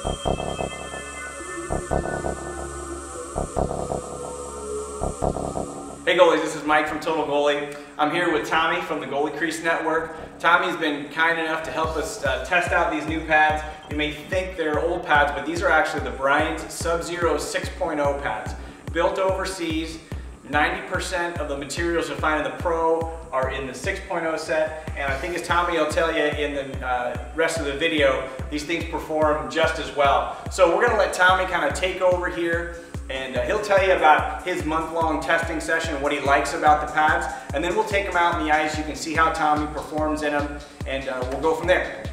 Hey goalies, this is Mike from Total Goalie. I'm here with Tommy from the Goalie Crease Network. Tommy's been kind enough to help us test out these new pads. You may think they're old pads, but these are actually the Bryant's Sub-Zero 6.0 pads. Built overseas, 90% of the materials you'll find in the Pro are in the 6.0 set, and I think as Tommy will tell you in the rest of the video, these things perform just as well. So we're going to let Tommy kind of take over here, and he'll tell you about his month-long testing session and what he likes about the pads, and then we'll take them out in the ice. You can see how Tommy performs in them, and we'll go from there.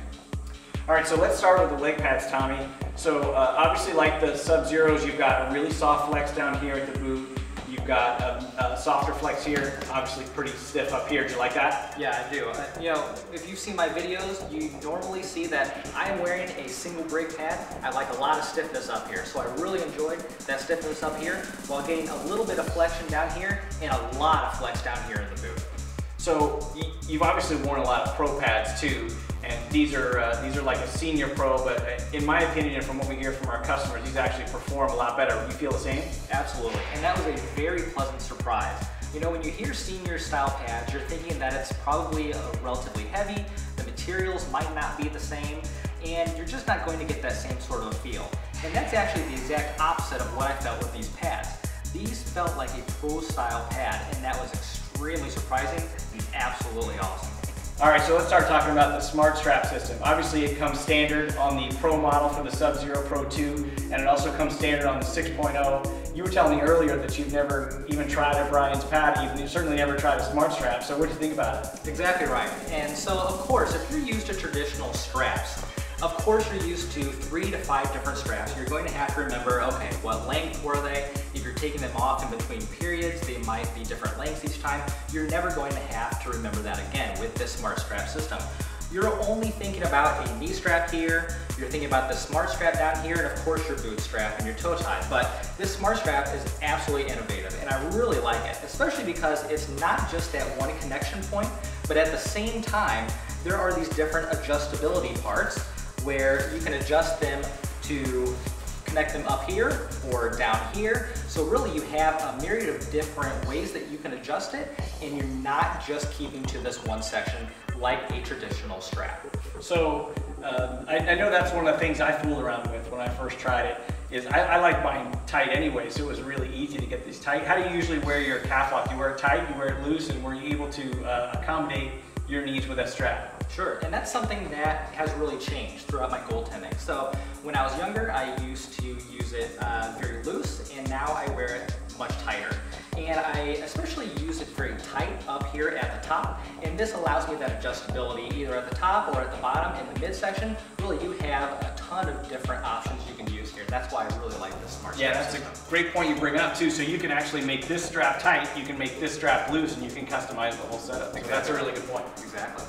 All right, so let's start with the leg pads, Tommy. So obviously, like the Sub-Zeros, you've got a really soft flex down here at the boot. You've got a softer flex here, obviously pretty stiff up here. Do you like that? Yeah, I do. You know, if you've seen my videos, you normally see that I am wearing a single brake pad. I like a lot of stiffness up here, so I really enjoyed that stiffness up here while getting a little bit of flexion down here and a lot of flex down here in the boot. So you've obviously worn a lot of pro pads too, and these are like a senior pro, but in my opinion and from what we hear from our customers, these actually perform a lot better. You feel the same? Absolutely, and that was a very pleasant surprise. You know, when you hear senior style pads, you're thinking that it's probably relatively heavy, the materials might not be the same, and you're just not going to get that same sort of feel. And that's actually the exact opposite of what I felt with these pads. These felt like a pro style pad, and that was extremely surprising and absolutely awesome. All right, so let's start talking about the Smart Strap system. Obviously, it comes standard on the Pro model for the Sub-Zero Pro 2, and it also comes standard on the 6.0. You were telling me earlier that you've never even tried a Bryant's pad, you've certainly never tried a Smart Strap, so what do you think about it? Exactly right. And so, of course, if you're used to traditional straps, of course you're used to 3 to 5 different straps. You're going to have to remember, okay, what length were they? If you're taking them off in between periods, they might be different lengths each time. You're never going to have to remember that again with this Smart Strap system. You're only thinking about a knee strap here, you're thinking about the Smart Strap down here, and of course your boot strap and your toe tie. But this Smart Strap is absolutely innovative, and I really like it, especially because it's not just that one connection point, but at the same time, there are these different adjustability parts where you can adjust them to connect them up here or down here. So really you have a myriad of different ways that you can adjust it, and you're not just keeping to this one section like a traditional strap. So I know that's one of the things I fooled around with when I first tried it, is I like mine tight anyway, so it was really easy to get these tight. How do you usually wear your calf lock? Do you wear it tight, you wear it loose, and were you able to accommodate your needs with that strap? Sure, and that's something that has really changed throughout my goaltending. So when I was younger, I used to use it very loose, and now I wear it much tighter. And I especially use it very tight up here at the top, and this allows me that adjustability either at the top or at the bottom in the midsection. Really, you have a ton of different options you can use here. That's why I really like this Smart Strap. Yeah, that's a great point you bring up too. So you can actually make this strap tight, you can make this strap loose, and you can customize the whole setup. Exactly. That's a really good point. Exactly.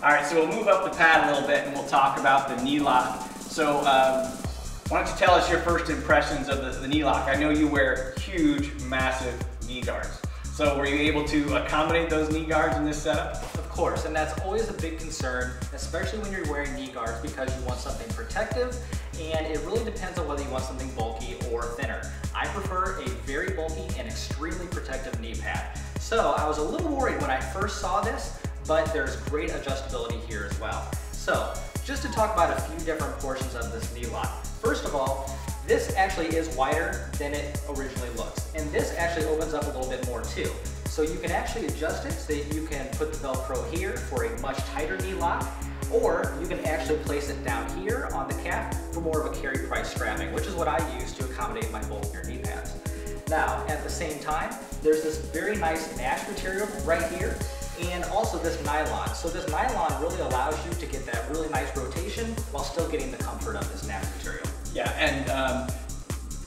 All right, so we'll move up the pad a little bit and we'll talk about the knee lock. So why don't you tell us your first impressions of the knee lock? I know you wear huge, massive knee guards. So were you able to accommodate those knee guards in this setup? Of course, and that's always a big concern, especially when you're wearing knee guards, because you want something protective, and it really depends on whether you want something bulky or thinner. I prefer a very bulky and extremely protective knee pad. So I was a little worried when I first saw this, but there's great adjustability here as well. So just to talk about a few different portions of this knee lock. First of all, this actually is wider than it originally looks. And this actually opens up a little bit more too. So you can actually adjust it so that you can put the Velcro here for a much tighter knee lock, or you can actually place it down here on the calf for more of a carry price strapping, which is what I use to accommodate my bulkier knee pads. Now, at the same time, there's this very nice mesh material right here, and also this nylon. So this nylon really allows you to get that really nice rotation while still getting the comfort of this mesh material. Yeah, and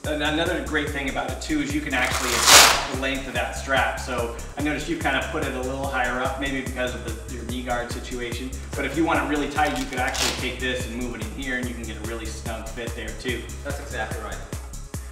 another great thing about it too is you can actually adjust the length of that strap. So I noticed you kind of put it a little higher up, maybe because of your knee guard situation. But if you want it really tight, you could actually take this and move it in here, and you can get a really snug fit there too. That's exactly right.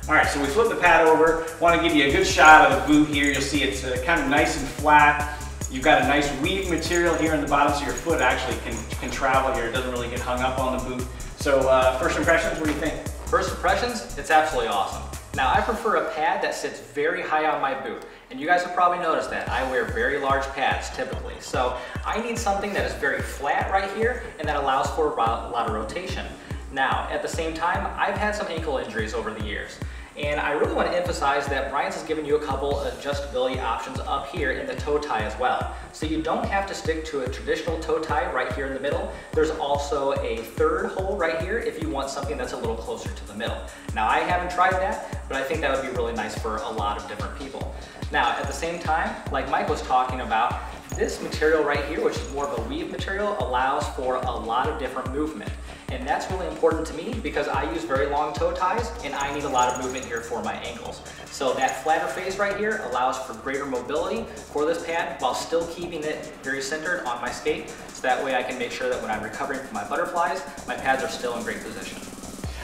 All right, so we flip the pad over. Want to give you a good shot of the boot here. You'll see it's kind of nice and flat. You've got a nice weave material here in the bottom, so your foot actually can travel here. It doesn't really get hung up on the boot. So first impressions, what do you think? First impressions, it's absolutely awesome. Now I prefer a pad that sits very high on my boot, and you guys have probably noticed that. I wear very large pads typically, so I need something that is very flat right here and that allows for a lot of rotation. Now, at the same time, I've had some ankle injuries over the years, and I really want to emphasize that Brian's has given you a couple adjustability options up here in the toe tie as well. So you don't have to stick to a traditional toe tie right here in the middle. There's also a third hole right here if you want something that's a little closer to the middle. Now I haven't tried that, but I think that would be really nice for a lot of different people. Now at the same time, like Mike was talking about, this material right here, which is more of a weave material, allows for a lot of different movement. And that's really important to me because I use very long toe ties and I need a lot of movement here for my ankles. So that flatter face right here allows for greater mobility for this pad while still keeping it very centered on my skate. So that way I can make sure that when I'm recovering from my butterflies, my pads are still in great position.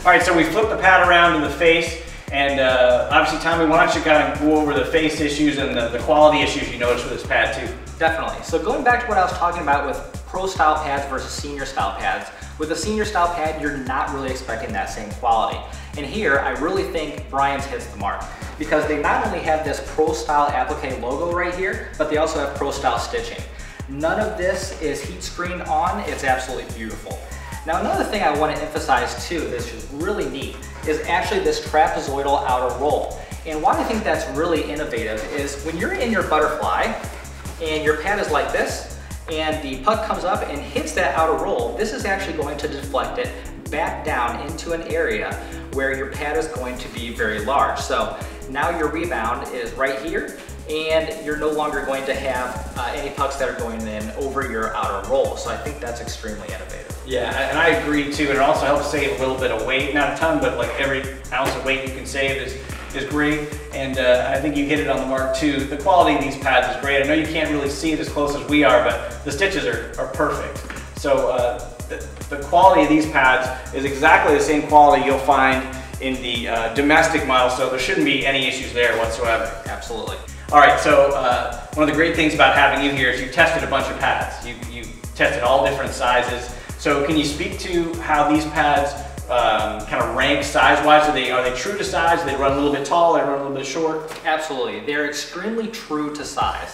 All right, so we flipped the pad around to the face. And obviously, Tommy, why don't you kind of go over the face issues and the quality issues you noticed with this pad too? Definitely. So going back to what I was talking about with pro style pads versus senior style pads, with a senior style pad, you're not really expecting that same quality. And here, I really think Brian's hits the mark because they not only have this pro style applique logo right here, but they also have pro style stitching. None of this is heat screened on, it's absolutely beautiful. Now another thing I want to emphasize too, that's just really neat, is actually this trapezoidal outer roll. And why I think that's really innovative is when you're in your butterfly and your pad is like this and the puck comes up and hits that outer roll, this is actually going to deflect it back down into an area where your pad is going to be very large. So now your rebound is right here and you're no longer going to have any pucks that are going in over your outer roll. So I think that's extremely innovative. Yeah, and I agree too, and it also helps save a little bit of weight, not a ton, but like every ounce of weight you can save is great, and I think you hit it on the mark too. The quality of these pads is great. I know you can't really see it as close as we are, but the stitches are perfect. So the quality of these pads is exactly the same quality you'll find in the domestic model, so there shouldn't be any issues there whatsoever. Absolutely. All right, so one of the great things about having you here is you tested a bunch of pads. You tested all different sizes. So can you speak to how these pads kind of rank size-wise? Are they true to size? Do they run a little bit tall? They run a little bit short? Absolutely. They're extremely true to size.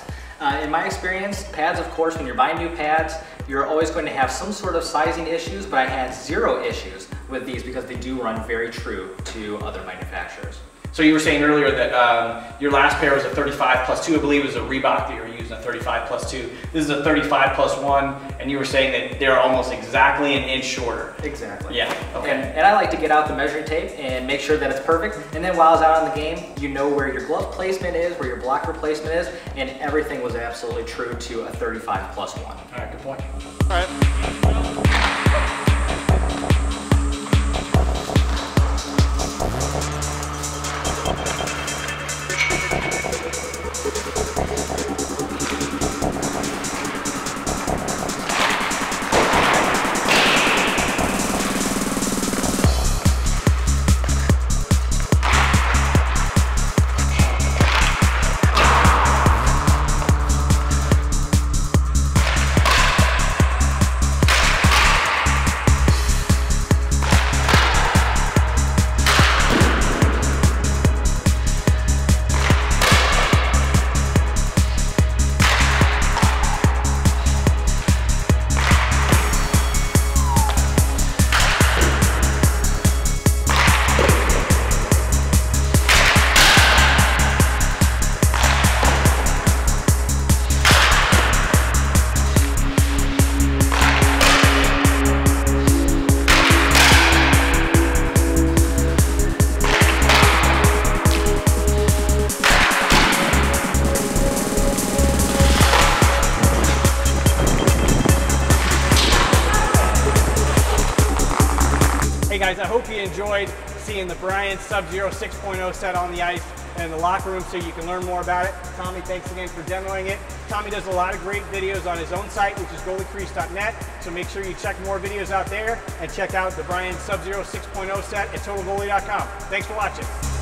In my experience, pads, of course, when you're buying new pads, you're always going to have some sort of sizing issues, but I had 0 issues with these because they do run very true to other manufacturers. So you were saying earlier that your last pair was a 35+2, I believe it was a Reebok that you were using, a 35+2. This is a 35+1, and you were saying that they're almost exactly an inch shorter. Exactly. Yeah, okay. And I like to get out the measuring tape and make sure that it's perfect, and then while I was out on the game, you know where your glove placement is, where your blocker placement is, and everything was absolutely true to a 35+1. All right, good point. All right. Hey guys, I hope you enjoyed seeing the Brian Sub-Zero 6.0 set on the ice and in the locker room so you can learn more about it. Tommy, thanks again for demoing it. Tommy does a lot of great videos on his own site, which is goaliecrease.net, so make sure you check more videos out there and check out the Brian Sub-Zero 6.0 set at totalgoalie.com. Thanks for watching.